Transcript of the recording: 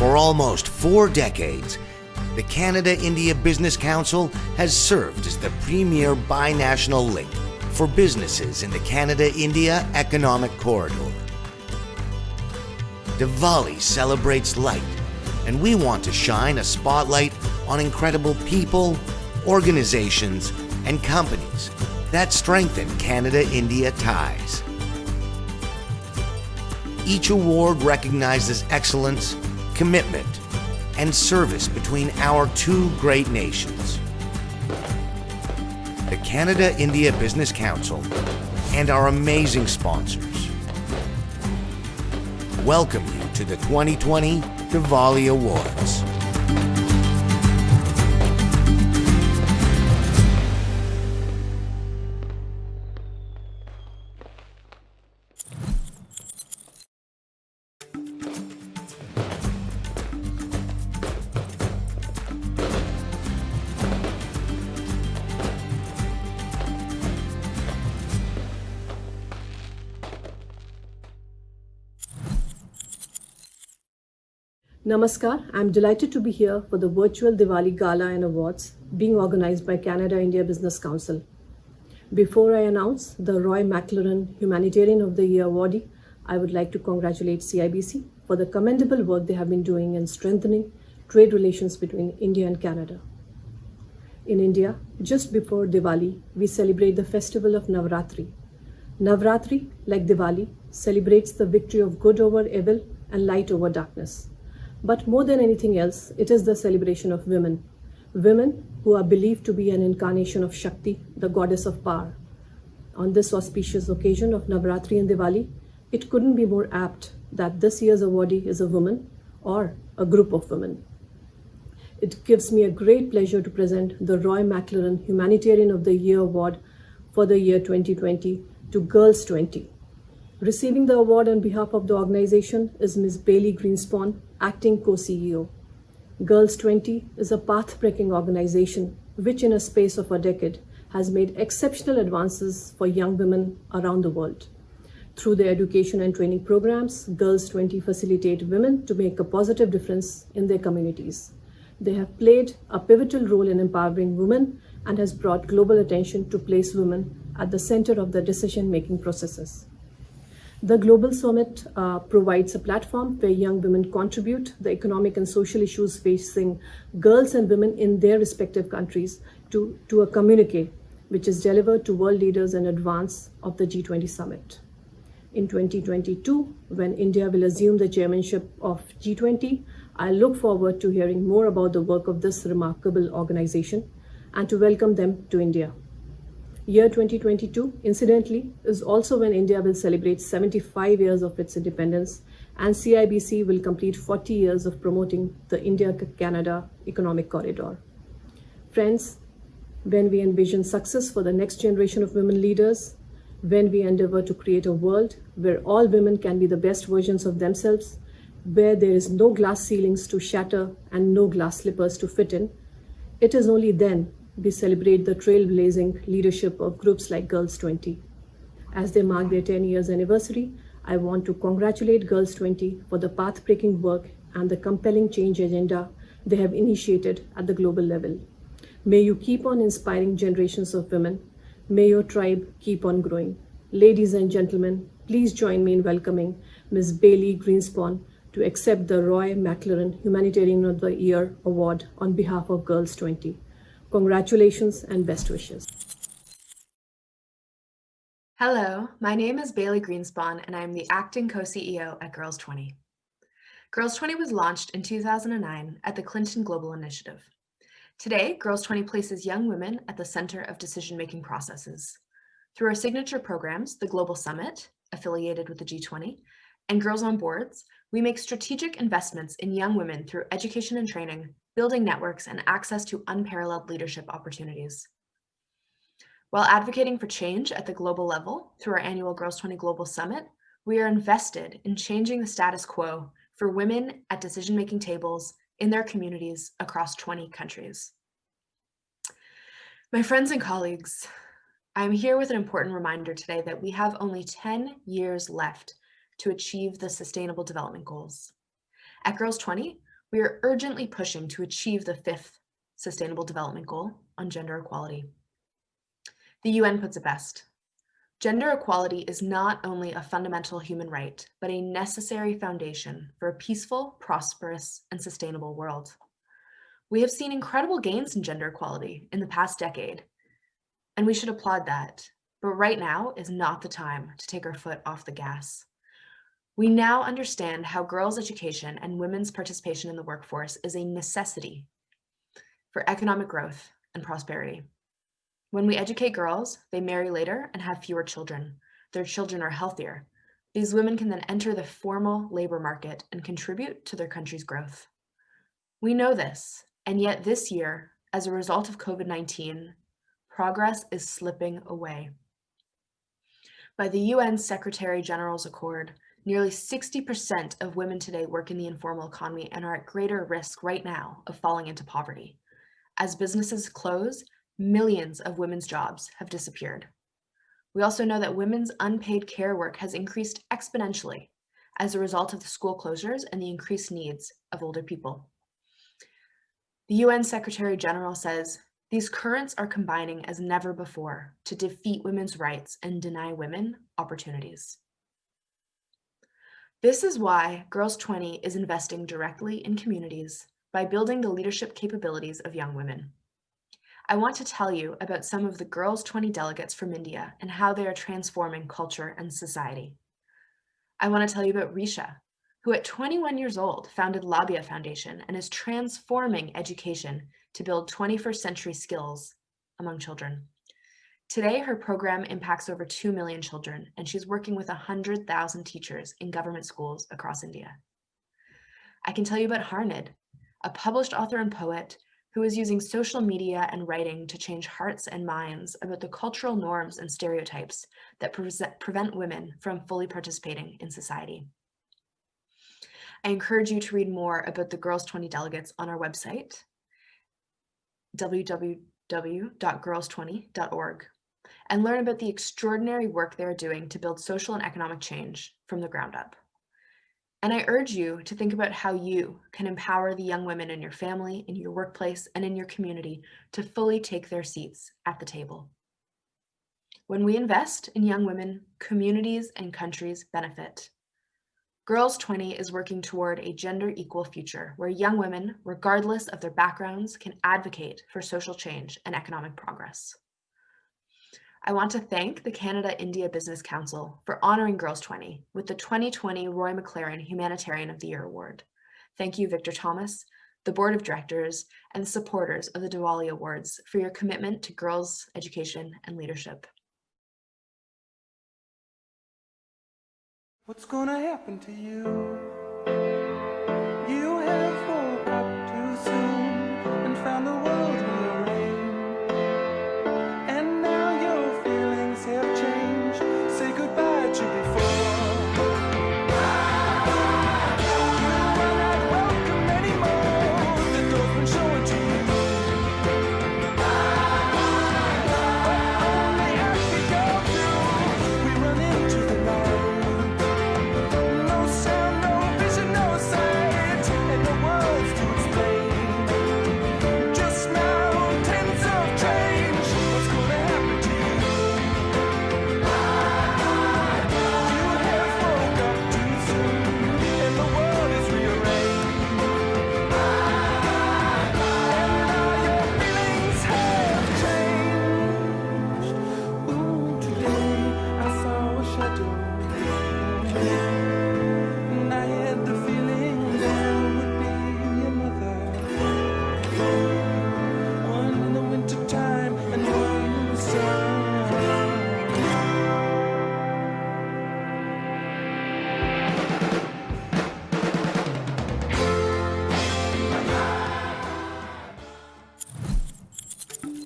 For almost 4 decades, the Canada-India Business Council has served as the premier binational link for businesses in the Canada-India Economic Corridor. Diwali celebrates light, and we want to shine a spotlight on incredible people, organizations, and companies that strengthen Canada-India ties. Each award recognizes excellence, commitment, and service between our two great nations. The Canada-India Business Council and our amazing sponsors welcome you to the 2020 Diwali Awards. Namaskar, I'm delighted to be here for the virtual Diwali Gala and Awards being organized by Canada-India Business Council. Before I announce the Roy MacLaren Humanitarian of the Year awardee, I would like to congratulate CIBC for the commendable work they have been doing in strengthening trade relations between India and Canada. In India, just before Diwali, we celebrate the festival of Navratri. Navratri, like Diwali, celebrates the victory of good over evil and light over darkness. But more than anything else, it is the celebration of women. Women who are believed to be an incarnation of Shakti, the goddess of power. On this auspicious occasion of Navratri and Diwali, it couldn't be more apt that this year's awardee is a woman or a group of women. It gives me a great pleasure to present the Roy MacLaren Humanitarian of the Year award for the year 2020 to Girls 20. Receiving the award on behalf of the organization is Ms. Bailey Greenspon, Acting Co-CEO. Girls 20 is a path-breaking organization which in a space of a decade has made exceptional advances for young women around the world. Through their education and training programs, Girls 20 facilitate women to make a positive difference in their communities. They have played a pivotal role in empowering women and has brought global attention to place women at the center of the decision-making processes. The Global Summit provides a platform where young women contribute the economic and social issues facing girls and women in their respective countries to a communique which is delivered to world leaders in advance of the G20 Summit. In 2022, when India will assume the chairmanship of G20, I look forward to hearing more about the work of this remarkable organization and to welcome them to India. Year 2022, incidentally, is also when India will celebrate 75 years of its independence and CIBC will complete 40 years of promoting the India-Canada Economic Corridor. Friends, when we envision success for the next generation of women leaders, when we endeavor to create a world where all women can be the best versions of themselves, where there is no glass ceilings to shatter and no glass slippers to fit in, it is only then we celebrate the trailblazing leadership of groups like Girls 20. As they mark their 10 years anniversary, I want to congratulate Girls 20 for the path-breaking work and the compelling change agenda they have initiated at the global level. May you keep on inspiring generations of women. May your tribe keep on growing. Ladies and gentlemen, please join me in welcoming Ms. Bailey Greenspon to accept the Roy MacLaren Humanitarian of the Year award on behalf of Girls 20. Congratulations and best wishes. Hello, my name is Bailey Greenspon and I'm the acting co-CEO at Girls 20. Girls 20 was launched in 2009 at the Clinton Global Initiative. Today, Girls 20 places young women at the center of decision-making processes. Through our signature programs, the Global Summit, affiliated with the G20, and Girls on Boards, we make strategic investments in young women through education and training, building networks, and access to unparalleled leadership opportunities. While advocating for change at the global level through our annual Girls 20 Global Summit, we are invested in changing the status quo for women at decision-making tables in their communities across 20 countries. My friends and colleagues, I'm here with an important reminder today that we have only 10 years left to achieve the Sustainable Development Goals. At Girls 20, we are urgently pushing to achieve the 5th Sustainable Development Goal on gender equality. The UN puts it best. Gender equality is not only a fundamental human right, but a necessary foundation for a peaceful, prosperous, and sustainable world. We have seen incredible gains in gender equality in the past decade, and we should applaud that. But right now is not the time to take our foot off the gas. We now understand how girls' education and women's participation in the workforce is a necessity for economic growth and prosperity. When we educate girls, they marry later and have fewer children. Their children are healthier. These women can then enter the formal labor market and contribute to their country's growth. We know this, and yet this year, as a result of COVID-19, progress is slipping away. By the UN Secretary General's Accord, nearly 60% of women today work in the informal economy and are at greater risk right now of falling into poverty. As businesses close, millions of women's jobs have disappeared. We also know that women's unpaid care work has increased exponentially as a result of the school closures and the increased needs of older people. The UN Secretary General says, these currents are combining as never before to defeat women's rights and deny women opportunities. This is why Girls 20 is investing directly in communities by building the leadership capabilities of young women. I want to tell you about some of the Girls 20 delegates from India and how they are transforming culture and society. I want to tell you about Risha, who at 21 years old founded Labia Foundation and is transforming education to build 21st century skills among children. Today, her program impacts over 2 million children, and she's working with 100,000 teachers in government schools across India. I can tell you about Harnid, a published author and poet who is using social media and writing to change hearts and minds about the cultural norms and stereotypes that prevent women from fully participating in society. I encourage you to read more about the Girls 20 delegates on our website, www.girls20.org, and learn about the extraordinary work they are doing to build social and economic change from the ground up. And I urge you to think about how you can empower the young women in your family, in your workplace, and in your community to fully take their seats at the table. When we invest in young women, communities and countries benefit. Girls 20 is working toward a gender equal future where young women, regardless of their backgrounds, can advocate for social change and economic progress. I want to thank the Canada-India Business Council for honoring Girls 20 with the 2020 Roy MacLaren Humanitarian of the Year Award. Thank you, Victor Thomas, the Board of Directors, and the supporters of the Diwali Awards for your commitment to girls' education and leadership. What's gonna happen to you?